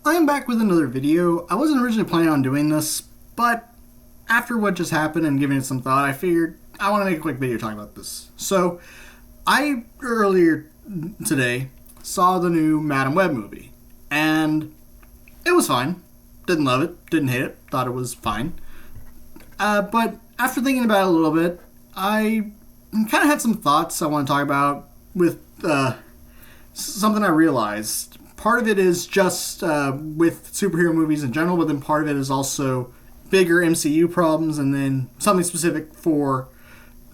I am back with another video. I wasn't originally planning on doing this, but after what just happened and giving it some thought, I figured I want to make a quick video talking about this. So, I earlier today saw the new Madam Web movie, and it was fine. Didn't love it, didn't hate it, thought it was fine. But after thinking about it a little bit, I kind of had some thoughts I want to talk about with something I realized. Part of it is just with superhero movies in general, but then part of it is also bigger MCU problems, and then something specific for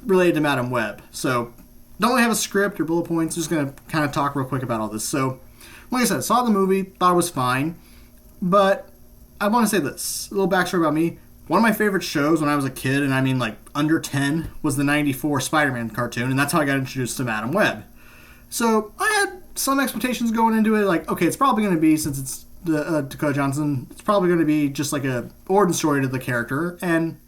related to Madam Web. So, don't really have a script or bullet points. Just going to kind of talk real quick about all this. So, like I said, saw the movie, thought it was fine, but I want to say this. A little backstory about me. One of my favorite shows when I was a kid, and I mean like under 10, was the 94 Spider-Man cartoon, and that's how I got introduced to Madam Web. So, I had some expectations going into it, like, okay, it's probably going to be, since it's Dakota Johnson, it's probably going to be just like a origin story to the character, and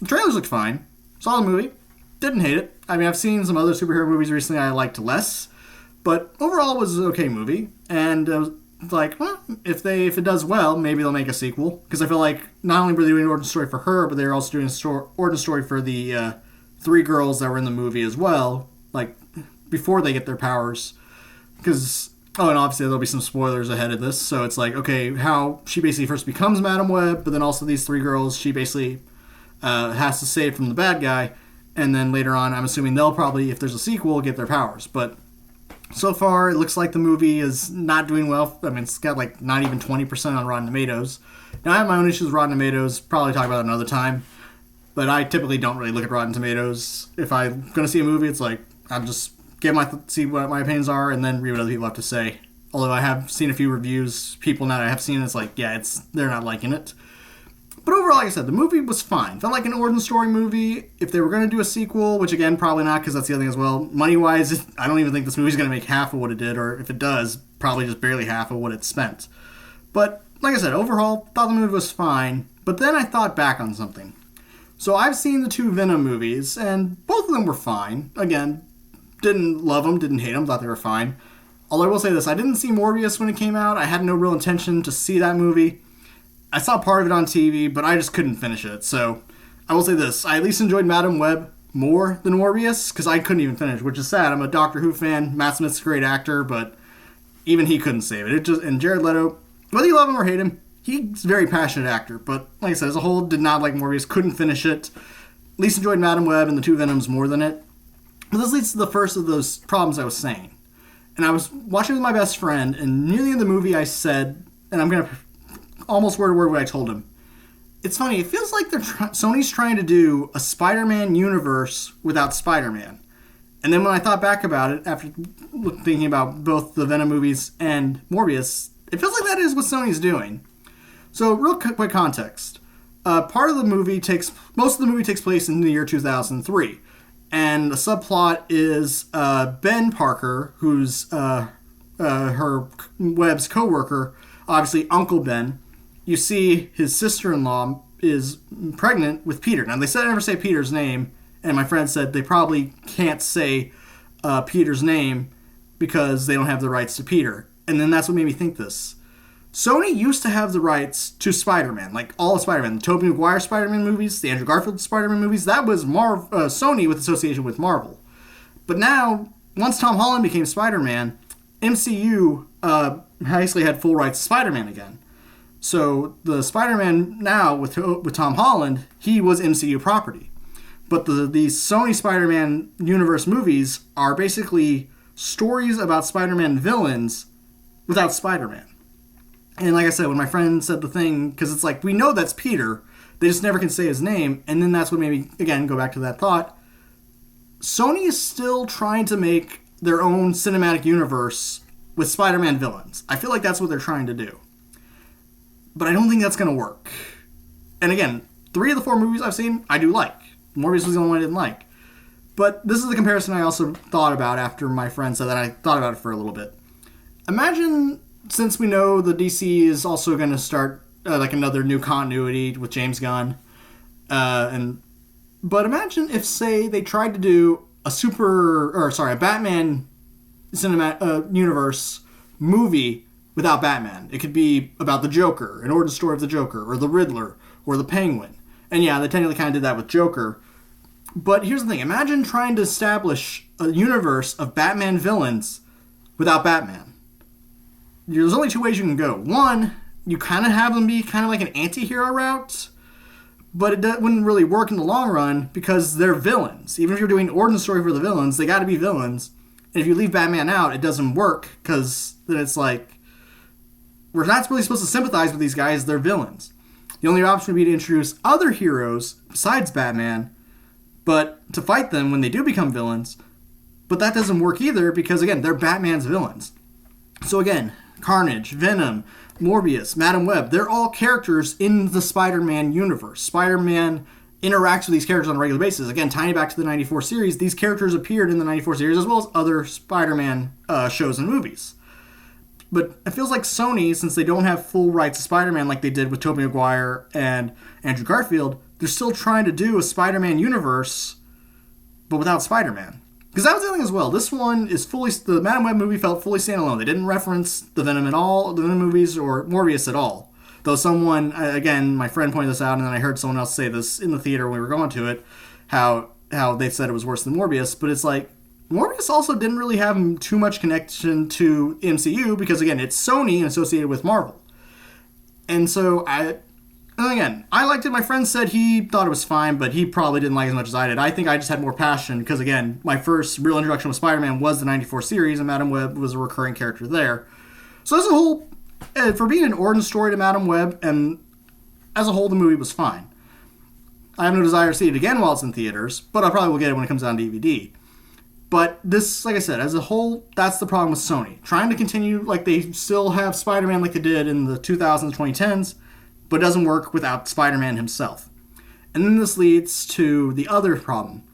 the trailers looked fine. Saw the movie, didn't hate it. I mean, I've seen some other superhero movies recently I liked less, but overall it was an okay movie, and I was like, well, if it does well, maybe they'll make a sequel, because I feel like not only were they doing an origin story for her, but they were also doing an origin story for the three girls that were in the movie as well, like, before they get their powers. Because, and obviously there'll be some spoilers ahead of this, so it's like, okay, how she basically first becomes Madam Web, but then also these three girls she basically has to save from the bad guy, and then later on, I'm assuming they'll probably, if there's a sequel, get their powers. But so far, it looks like the movie is not doing well. I mean, it's got like not even 20% on Rotten Tomatoes. Now, I have my own issues with Rotten Tomatoes, probably talk about it another time, but I typically don't really look at Rotten Tomatoes. If I'm going to see a movie, it's like, I'm just see what my opinions are, and then read what other people have to say. Although I have seen a few reviews, people now that I have seen, it's like, yeah, they're not liking it. But overall, like I said, the movie was fine. Felt like an origin story movie. If they were going to do a sequel, which again, probably not, because that's the other thing as well, money-wise, I don't even think this movie's going to make half of what it did, or if it does, probably just barely half of what it spent. But, like I said, overall, thought the movie was fine, but then I thought back on something. So I've seen the two Venom movies, and both of them were fine. Again, didn't love them, didn't hate them, thought they were fine. Although I will say this, I didn't see Morbius when it came out. I had no real intention to see that movie. I saw part of it on TV, but I just couldn't finish it. So I will say this, I at least enjoyed Madam Web more than Morbius, because I couldn't even finish, which is sad. I'm a Doctor Who fan. Matt Smith's a great actor, but even he couldn't save it. And Jared Leto, whether you love him or hate him, he's a very passionate actor. But like I said, as a whole, did not like Morbius, couldn't finish it. At least enjoyed Madam Web and the two Venoms more than it. But this leads to the first of those problems I was saying. And I was watching with my best friend, and near the end of the movie I said, and I'm going to almost word to word what I told him. It's funny, it feels like Sony's trying to do a Spider-Man universe without Spider-Man. And then when I thought back about it, after thinking about both the Venom movies and Morbius, it feels like that is what Sony's doing. So, real quick context. Most of the movie takes place in the year 2003. And the subplot is Ben Parker, who's her Web's co-worker, obviously Uncle Ben. You see his sister-in-law is pregnant with Peter. Now, they never say Peter's name, and my friend said they probably can't say Peter's name because they don't have the rights to Peter. And then that's what made me think this. Sony used to have the rights to Spider-Man, like all of Spider-Man. The Tobey Maguire Spider-Man movies, the Andrew Garfield Spider-Man movies, that was Sony with association with Marvel. But now, once Tom Holland became Spider-Man, MCU basically had full rights to Spider-Man again. So the Spider-Man now with Tom Holland, he was MCU property. But the Sony Spider-Man universe movies are basically stories about Spider-Man villains without Spider-Man. And like I said, when my friend said the thing, because it's like, we know that's Peter, they just never can say his name, and then that's what made me, again, go back to that thought. Sony is still trying to make their own cinematic universe with Spider-Man villains. I feel like that's what they're trying to do. But I don't think that's going to work. And again, 3 of the 4 movies I've seen, I do like. Morbius was the only one I didn't like. But this is the comparison I also thought about after my friend said that. I thought about it for a little bit. Imagine, since we know the DC is also going to start like another new continuity with James Gunn, but imagine if, say, they tried to do a Batman cinematic universe movie without Batman. It could be about the Joker, an origin story of the Joker, or the Riddler, or the Penguin. And yeah, they technically kind of did that with Joker. But here's the thing. Imagine trying to establish a universe of Batman villains without Batman. There's only two ways you can go. One, you kind of have them be kind of like an anti-hero route, but it wouldn't really work in the long run because they're villains. Even if you're doing origin story for the villains, they got to be villains. And if you leave Batman out, it doesn't work because then it's like, we're not really supposed to sympathize with these guys, they're villains. The only option would be to introduce other heroes besides Batman, but to fight them when they do become villains. But that doesn't work either because, again, they're Batman's villains. So again, Carnage, Venom, Morbius, Madam Web, they're all characters in the Spider-Man universe. Spider-Man interacts with these characters on a regular basis. Again, tying it back to the 94 series, these characters appeared in the 94 series as well as other Spider-Man shows and movies. But it feels like Sony, since they don't have full rights to Spider-Man like they did with Tobey Maguire and Andrew Garfield, they're still trying to do a Spider-Man universe, but without Spider-Man. Because that was the thing as well. This one is the Madam Web movie felt fully standalone. They didn't reference the Venom at all, the Venom movies, or Morbius at all. Though someone, again, my friend pointed this out, and then I heard someone else say this in the theater when we were going to it, how they said it was worse than Morbius. But it's like, Morbius also didn't really have too much connection to MCU because, again, it's Sony and associated with Marvel. And so, again, I liked it. My friend said he thought it was fine, but he probably didn't like it as much as I did. I think I just had more passion because, again, my first real introduction with Spider-Man was the 94 series, and Madam Web was a recurring character there. So as a whole, for being an origin story to Madam Web, and as a whole, the movie was fine. I have no desire to see it again while it's in theaters, but I probably will get it when it comes out on DVD. But this, like I said, as a whole, that's the problem with Sony. Trying to continue like they still have Spider-Man like they did in the 2000s, 2010s, but it doesn't work without Spider-Man himself. And then this leads to the other problem,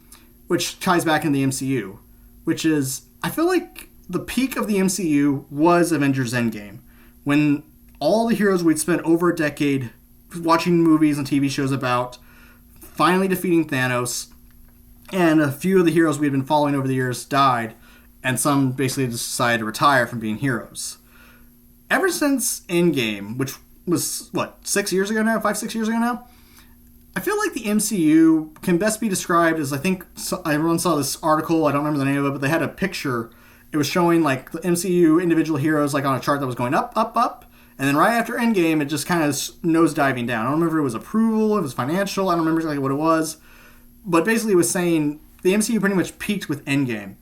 which ties back into the MCU, which is, I feel like the peak of the MCU was Avengers Endgame, when all the heroes we'd spent over a decade watching movies and TV shows about finally defeating Thanos, and a few of the heroes we had been following over the years died, and some basically decided to retire from being heroes. Ever since Endgame, which was, 6 years ago now? 5-6 years ago now? I feel like the MCU can best be described as, I think everyone saw this article, I don't remember the name of it, but they had a picture. It was showing like the MCU individual heroes like on a chart that was going up, up, up, and then right after Endgame, it just kind of nosediving down. I don't remember if it was approval, if it was financial, I don't remember exactly what it was. But basically it was saying the MCU pretty much peaked with Endgame.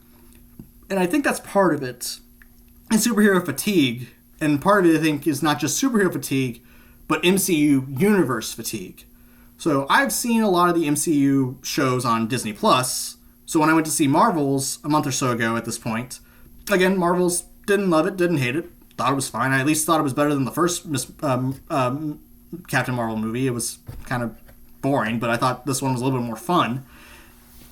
And I think that's part of it. And superhero fatigue. And part of it, I think, is not just superhero fatigue, but MCU universe fatigue. So I've seen a lot of the MCU shows on Disney+. So when I went to see Marvels a month or so ago at this point, again, Marvels didn't love it, didn't hate it, thought it was fine. I at least thought it was better than the first Captain Marvel movie. It was kind of boring, but I thought this one was a little bit more fun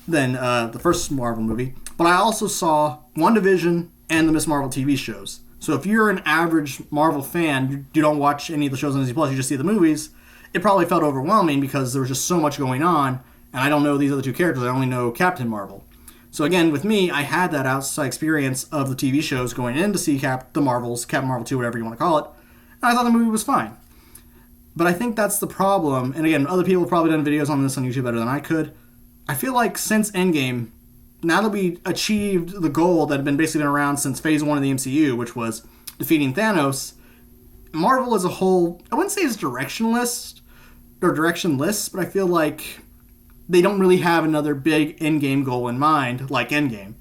than the first Marvel movie. But I also saw WandaVision and the Miss Marvel TV shows. So if you're an average Marvel fan, you don't watch any of the shows on Disney Plus, you just see the movies, it probably felt overwhelming because there was just so much going on, and I don't know these other two characters, I only know Captain Marvel. So again, with me, I had that outside experience of the TV shows going in to see the Marvels, Captain Marvel 2, whatever you want to call it, and I thought the movie was fine. But I think that's the problem, and again, other people have probably done videos on this on YouTube better than I could. I feel like since Endgame, now that we achieved the goal that had basically been around since Phase 1 of the MCU, which was defeating Thanos, Marvel as a whole, I wouldn't say it's directionless, but I feel like they don't really have another big Endgame goal in mind, like Endgame.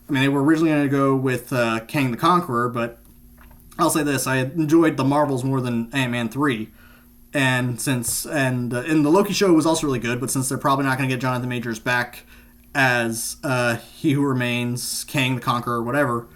I mean, they were originally going to go with Kang the Conqueror, but I'll say this, I enjoyed the Marvels more than Ant-Man 3. And the Loki show was also really good, but since they're probably not going to get Jonathan Majors back as He Who Remains, Kang the Conqueror, whatever,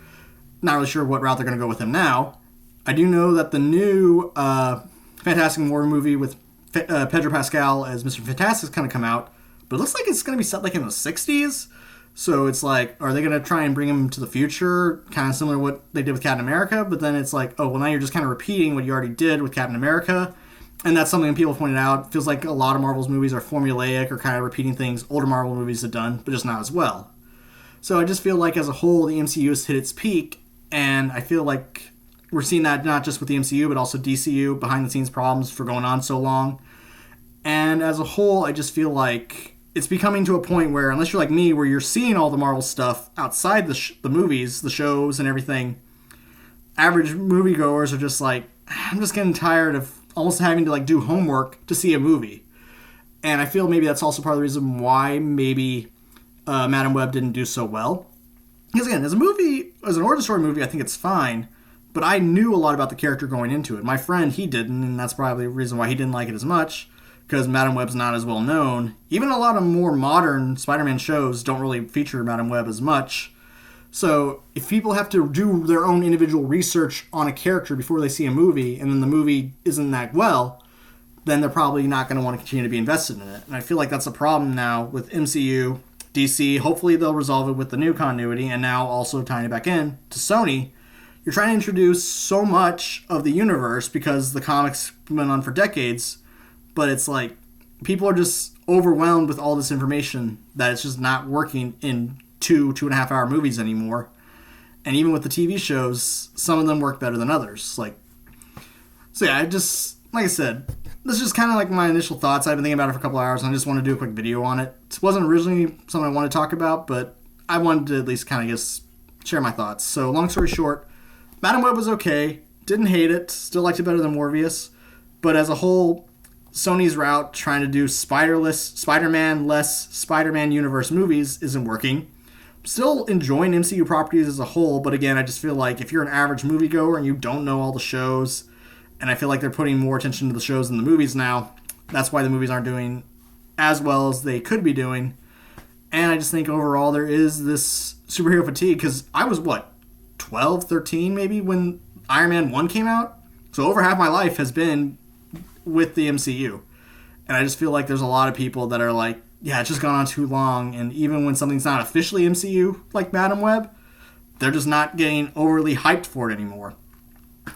not really sure what route they're going to go with him now. I do know that the new Fantastic Four movie with Pedro Pascal as Mr. Fantastic is going to come out, but it looks like it's going to be set like in the 60s. So it's like, are they going to try and bring him to the future, kind of similar to what they did with Captain America? But then it's like, oh, well, now you're just kind of repeating what you already did with Captain America. And that's something people pointed out. It feels like a lot of Marvel's movies are formulaic or kind of repeating things older Marvel movies have done, but just not as well. So I just feel like as a whole, the MCU has hit its peak, and I feel like we're seeing that not just with the MCU, but also DCU, behind the scenes problems for going on so long. And as a whole, I just feel like it's becoming to a point where, unless you're like me, where you're seeing all the Marvel stuff outside the movies, the shows, and everything, average moviegoers are just like, I'm just getting tired of almost having to like do homework to see a movie. And I feel maybe that's also part of the reason why maybe Madam Web didn't do so well. Because again, as a movie, as an origin story movie, I think it's fine. But I knew a lot about the character going into it. My friend, he didn't, and that's probably the reason why he didn't like it as much. Because Madam Web's not as well known. Even a lot of more modern Spider-Man shows don't really feature Madam Web as much. So if people have to do their own individual research on a character before they see a movie, and then the movie isn't that well, then they're probably not going to want to continue to be invested in it. And I feel like that's a problem now with MCU, DC. Hopefully they'll resolve it with the new continuity, and now also tying it back in to Sony. You're trying to introduce so much of the universe because the comics went on for decades, but it's like people are just overwhelmed with all this information that it's just not working in 2.5 hour movies anymore. And even with the TV shows, some of them work better than others. Like I just, like I said, this is just kind of like my initial thoughts. I've been thinking about it for a couple hours, and I just want to do a quick video on it. It wasn't originally something I wanted to talk about, but I wanted to at least kind of just share my thoughts. So long story short, Madam Web was okay. Didn't hate it. Still liked it better than Morbius. But as a whole, Sony's route trying to do Spider-Man-less Spider-Man universe movies isn't working. Still enjoying MCU properties as a whole, but again, I just feel like if you're an average moviegoer and you don't know all the shows, and I feel like they're putting more attention to the shows than the movies now, that's why the movies aren't doing as well as they could be doing. And I just think overall there is this superhero fatigue, because I was, 12, 13 maybe when Iron Man 1 came out? So over half my life has been with the MCU. And I just feel like there's a lot of people that are like, yeah, it's just gone on too long. And even when something's not officially MCU, like Madam Web, they're just not getting overly hyped for it anymore.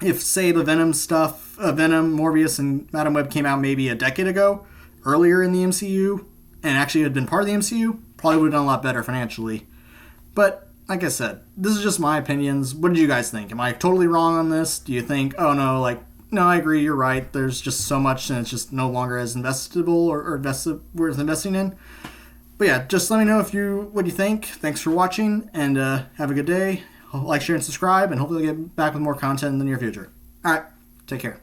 If, say, the Venom stuff, Venom, Morbius, and Madam Web came out maybe a decade ago, earlier in the MCU, and actually had been part of the MCU, probably would have done a lot better financially. But, like I said, this is just my opinions. What did you guys think? Am I totally wrong on this? Do you think, oh no, no, I agree, you're right. There's just so much, and it's just no longer as investable or worth investing in. But yeah, just let me know what you think. Thanks for watching, and have a good day. Like, share, and subscribe, and hopefully I'll get back with more content in the near future. All right, take care.